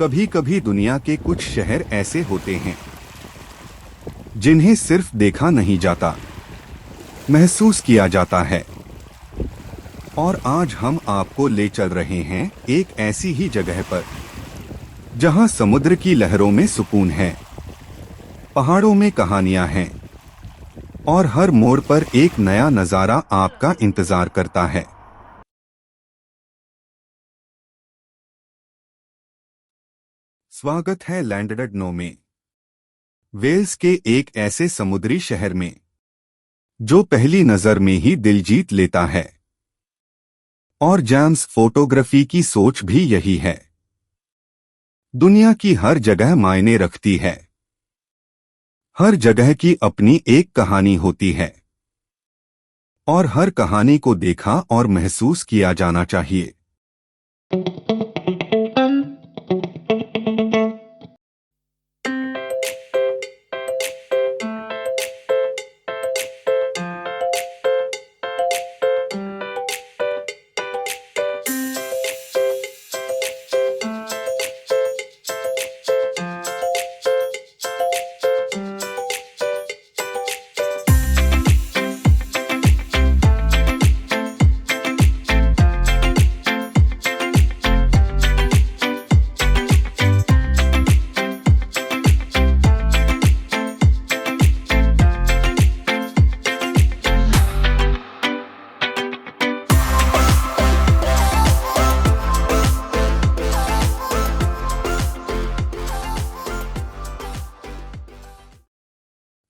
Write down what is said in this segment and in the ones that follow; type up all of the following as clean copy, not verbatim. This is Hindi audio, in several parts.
कभी कभी दुनिया के कुछ शहर ऐसे होते हैं जिन्हें सिर्फ देखा नहीं जाता, महसूस किया जाता है। और आज हम आपको ले चल रहे हैं एक ऐसी ही जगह पर जहां समुद्र की लहरों में सुकून है, पहाड़ों में कहानियां हैं और हर मोड़ पर एक नया नजारा आपका इंतजार करता है। स्वागत है लैंडरडनो में, वेल्स के एक ऐसे समुद्री शहर में जो पहली नजर में ही दिल जीत लेता है। और जेम्स फोटोग्राफी की सोच भी यही है। दुनिया की हर जगह मायने रखती है, हर जगह की अपनी एक कहानी होती है और हर कहानी को देखा और महसूस किया जाना चाहिए।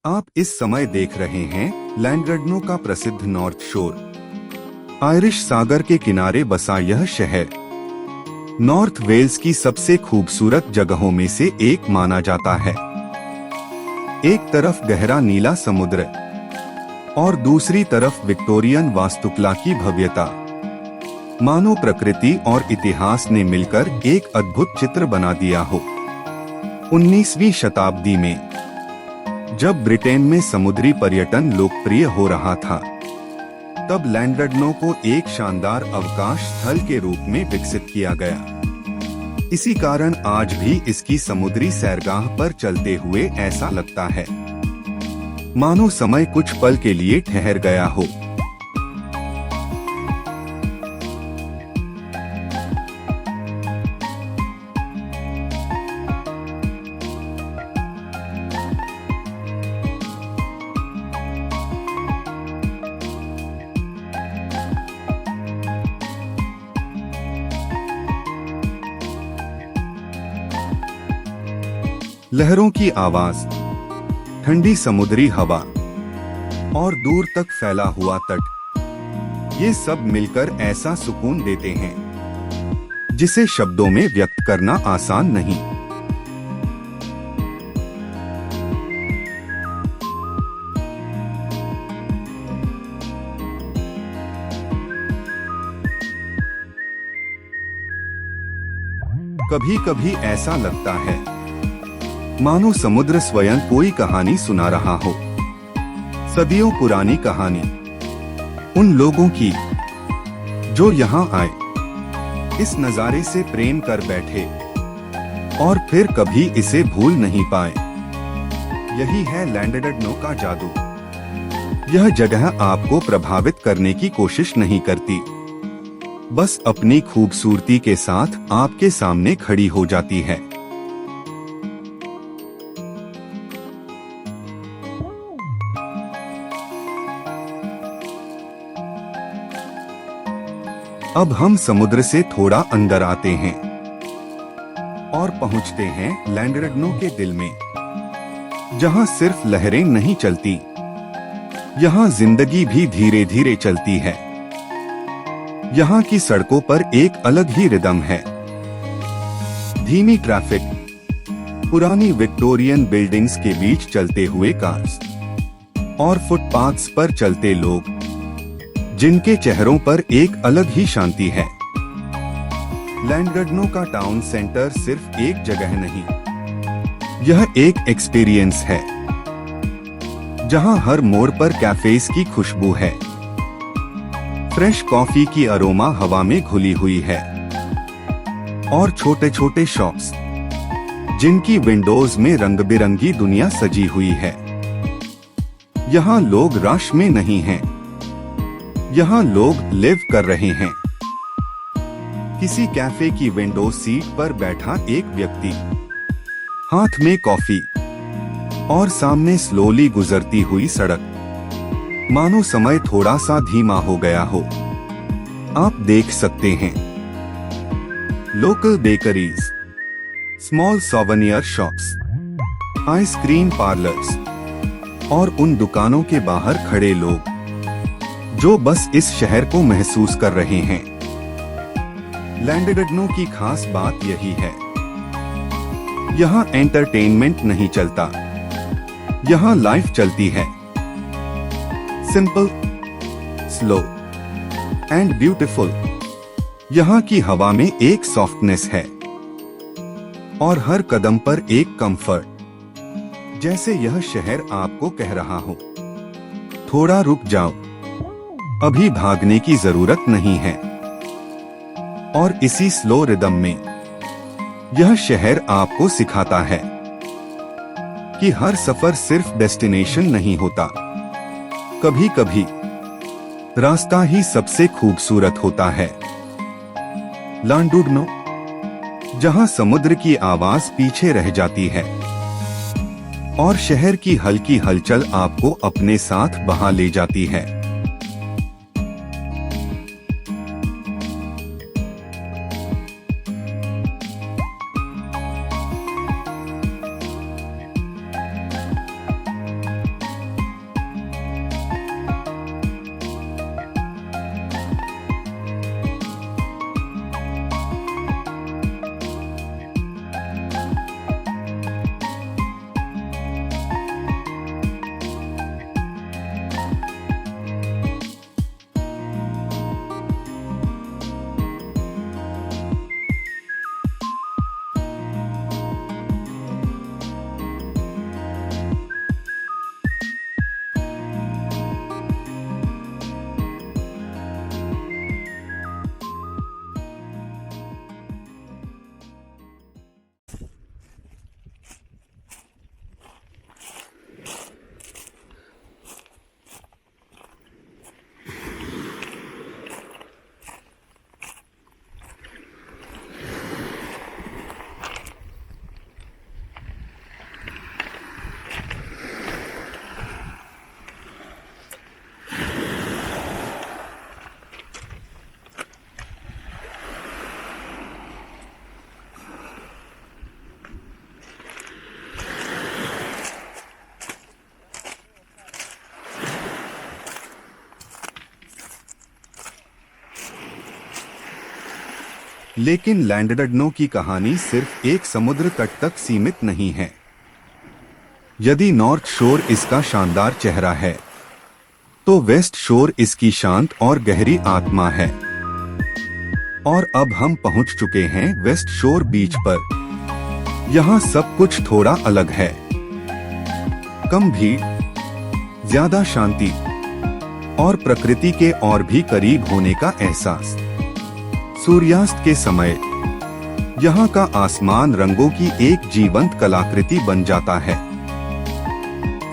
आप इस समय देख रहे हैं लैंडरडनो का प्रसिद्ध नॉर्थ शोर। आयरिश सागर के किनारे बसा यह शहर नॉर्थ वेल्स की सबसे खूबसूरत जगहों में से एक माना जाता है। एक तरफ गहरा नीला समुद्र और दूसरी तरफ विक्टोरियन वास्तुकला की भव्यता, मानो प्रकृति और इतिहास ने मिलकर एक अद्भुत चित्र बना दिया हो। 19वीं शताब्दी में जब ब्रिटेन में समुद्री पर्यटन लोकप्रिय हो रहा था, तब लैंडरडनो को एक शानदार अवकाश स्थल के रूप में विकसित किया गया। इसी कारण आज भी इसकी समुद्री सैरगाह पर चलते हुए ऐसा लगता है मानो समय कुछ पल के लिए ठहर गया हो। लहरों की आवाज, ठंडी समुद्री हवा और दूर तक फैला हुआ तट, ये सब मिलकर ऐसा सुकून देते हैं जिसे शब्दों में व्यक्त करना आसान नहीं। कभी कभी ऐसा लगता है मानो समुद्र स्वयं कोई कहानी सुना रहा हो, सदियों पुरानी कहानी उन लोगों की जो यहाँ आए, इस नजारे से प्रेम कर बैठे और फिर कभी इसे भूल नहीं पाए। यही है लैंडरडनो का जादू। यह जगह आपको प्रभावित करने की कोशिश नहीं करती, बस अपनी खूबसूरती के साथ आपके सामने खड़ी हो जाती है। अब हम समुद्र से थोड़ा अंदर आते हैं और पहुंचते हैं लैंडरडनो के दिल में, जहां सिर्फ लहरें नहीं चलती, यहां जिंदगी भी धीरे धीरे चलती है। यहां की सड़कों पर एक अलग ही रिदम है। धीमी ट्रैफिक, पुरानी विक्टोरियन बिल्डिंग्स के बीच चलते हुए कार्स और फुटपाथ्स पर चलते लोग, जिनके चेहरों पर एक अलग ही शांति है। लैंडरडनो का टाउन सेंटर सिर्फ एक जगह नहीं, यह एक एक्सपीरियंस है, जहां हर मोड़ पर कैफेज की खुशबू है, फ्रेश कॉफी की अरोमा हवा में घुली हुई है और छोटे छोटे शॉप्स जिनकी विंडोज में रंग बिरंगी दुनिया सजी हुई है। यहाँ लोग रश में नहीं हैं। यहाँ लोग लिव कर रहे हैं। किसी कैफे की विंडो सीट पर बैठा एक व्यक्ति, हाथ में कॉफी और सामने स्लोली गुजरती हुई सड़क। मानो समय थोड़ा सा धीमा हो गया हो। आप देख सकते हैं local bakeries, small souvenir shops, ice cream parlours और उन दुकानों के बाहर खड़े लोग जो बस इस शहर को महसूस कर रहे हैं। लैंडगडनो की खास बात यही है, यहाँ एंटरटेनमेंट नहीं चलता, यहाँ लाइफ चलती है। Simple, slow and beautiful. यहाँ की हवा में एक सॉफ्टनेस है और हर कदम पर एक कंफर्ट। जैसे यह शहर आपको कह रहा हो, थोड़ा रुक जाओ, अभी भागने की जरूरत नहीं है। और इसी स्लो रिदम में यह शहर आपको सिखाता है कि हर सफर सिर्फ डेस्टिनेशन नहीं होता। कभी कभी रास्ता ही सबसे खूबसूरत होता है। लैंडगडनो, जहां समुद्र की आवाज पीछे रह जाती है और शहर की हल्की हलचल आपको अपने साथ बहा ले जाती है। लेकिन लैंडगडनो की कहानी सिर्फ एक समुद्र तट तक सीमित नहीं है। यदि नॉर्थ शोर इसका शानदार चेहरा है, तो वेस्ट शोर इसकी शांत और गहरी आत्मा है। और अब हम पहुंच चुके हैं वेस्ट शोर बीच पर। यहाँ सब कुछ थोड़ा अलग है। कम भीड़, ज्यादा शांति और प्रकृति के और भी करीब होने का एहसास। सूर्यास्त के समय यहाँ का आसमान रंगों की एक जीवंत कलाकृति बन जाता है।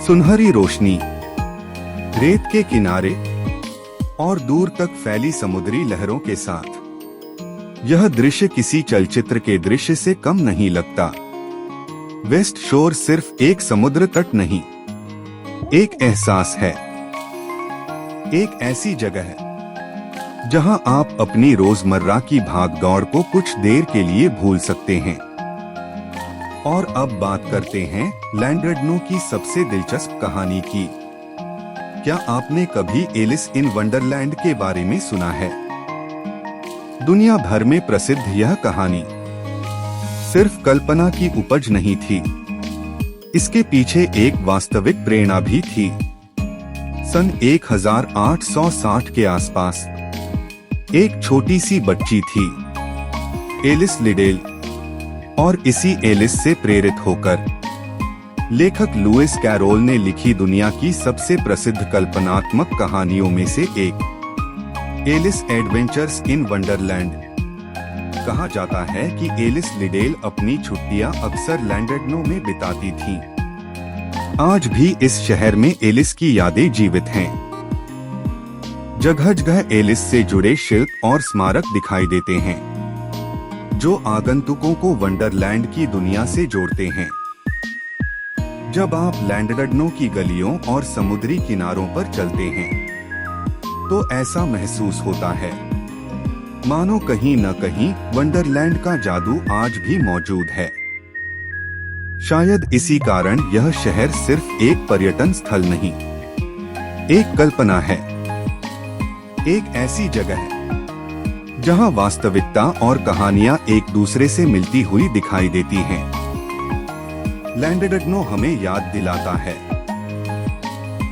सुनहरी रोशनी, रेत के किनारे और दूर तक फैली समुद्री लहरों के साथ यह दृश्य किसी चलचित्र के दृश्य से कम नहीं लगता। वेस्ट शोर सिर्फ एक समुद्र तट नहीं, एक एहसास है। एक ऐसी जगह है जहां आप अपनी रोजमर्रा की भागदौड़ को कुछ देर के लिए भूल सकते हैं। और अब बात करते हैं लैंडगडनो की सबसे दिलचस्प कहानी की। क्या आपने कभी एलिस इन वंडरलैंड के बारे में सुना है? दुनिया भर में प्रसिद्ध यह कहानी सिर्फ कल्पना की उपज नहीं थी, इसके पीछे एक वास्तविक प्रेरणा भी थी। सन 1860 के आसपास एक छोटी सी बच्ची थी, एलिस लिडेल, और इसी एलिस से प्रेरित होकर लेखक लुइस कैरोल ने लिखी दुनिया की सबसे प्रसिद्ध कल्पनात्मक कहानियों में से एक, एलिस एडवेंचर्स इन वंडरलैंड। कहा जाता है कि एलिस लिडेल अपनी छुट्टियां अक्सर लैंडर्डनो में बिताती थीं। आज भी इस शहर में एलिस की यादें जीवित हैं। जगह जगह एलिस से जुड़े शिल्प और स्मारक दिखाई देते हैं, जो आगंतुकों को वंडरलैंड की दुनिया से जोड़ते हैं। जब आप लैंडर्डनो की गलियों और समुद्री किनारों पर चलते हैं, तो ऐसा महसूस होता है मानो कहीं न कहीं वंडरलैंड का जादू आज भी मौजूद है। शायद इसी कारण यह शहर सिर्फ एक पर्यटन स्थल नहीं, एक कल्पना है, एक ऐसी जगह है जहां वास्तविकता और कहानियां एक दूसरे से मिलती हुई दिखाई देती हैं। लैंडर्डनो हमें याद दिलाता है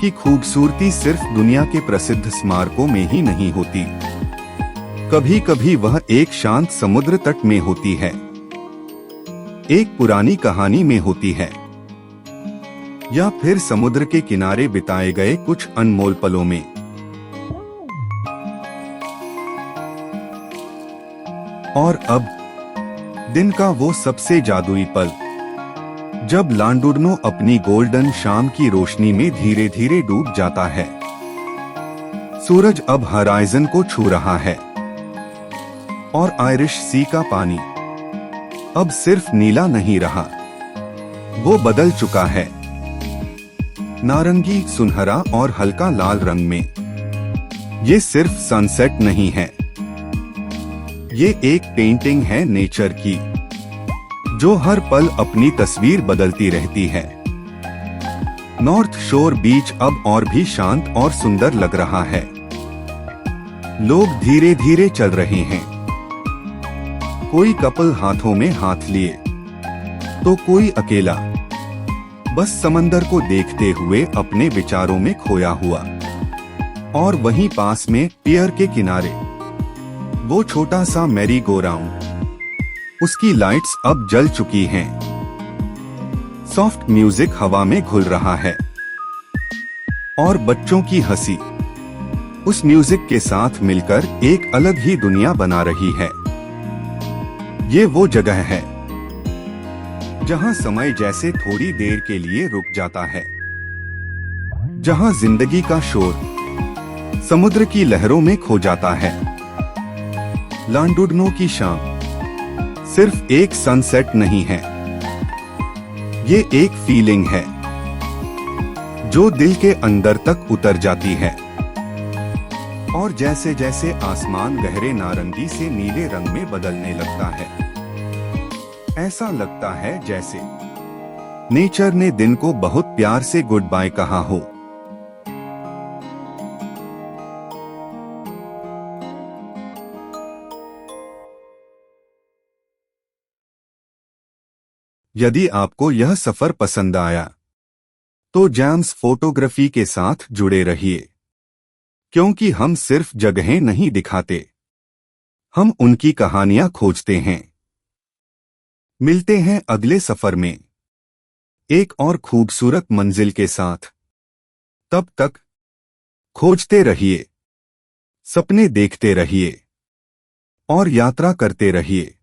कि खूबसूरती सिर्फ दुनिया के प्रसिद्ध स्मारकों में ही नहीं होती, कभी कभी वह एक शांत समुद्र तट में होती है, एक पुरानी कहानी में होती है, या फिर समुद्र के किनारे बिताए गए कुछ अनमोल पलों में। और अब दिन का वो सबसे जादुई पल, जब लैंडर्डनो अपनी गोल्डन शाम की रोशनी में धीरे धीरे डूब जाता है। सूरज अब हराइजन को छू रहा है और आयरिश सी का पानी अब सिर्फ नीला नहीं रहा, वो बदल चुका है नारंगी, सुनहरा और हल्का लाल रंग में। ये सिर्फ सनसेट नहीं है, ये एक पेंटिंग है नेचर की, जो हर पल अपनी तस्वीर बदलती रहती है। नॉर्थ शोर बीच अब और भी शांत और सुंदर लग रहा है। लोग धीरे धीरे चल रहे हैं, कोई कपल हाथों में हाथ लिए, तो कोई अकेला, बस समंदर को देखते हुए अपने विचारों में खोया हुआ। और वहीं पास में पियर के किनारे वो छोटा सा मैरी गो राउंड, उसकी लाइट्स अब जल चुकी हैं। सॉफ्ट म्यूजिक हवा में घुल रहा है और बच्चों की हंसी उस म्यूजिक के साथ मिलकर एक अलग ही दुनिया बना रही है। ये वो जगह है जहां समय जैसे थोड़ी देर के लिए रुक जाता है, जहां जिंदगी का शोर समुद्र की लहरों में खो जाता है। लैंडर्डनो की शाम सिर्फ एक सनसेट नहीं है, ये एक फीलिंग है जो दिल के अंदर तक उतर जाती है। और जैसे जैसे आसमान गहरे नारंगी से नीले रंग में बदलने लगता है, ऐसा लगता है जैसे नेचर ने दिन को बहुत प्यार से गुड बाय कहा हो। यदि आपको यह सफर पसंद आया, तो जैम्स फोटोग्राफी के साथ जुड़े रहिए, क्योंकि हम सिर्फ जगहें नहीं दिखाते, हम उनकी कहानियां खोजते हैं। मिलते हैं अगले सफर में एक और खूबसूरत मंजिल के साथ। तब तक खोजते रहिए, सपने देखते रहिए और यात्रा करते रहिए।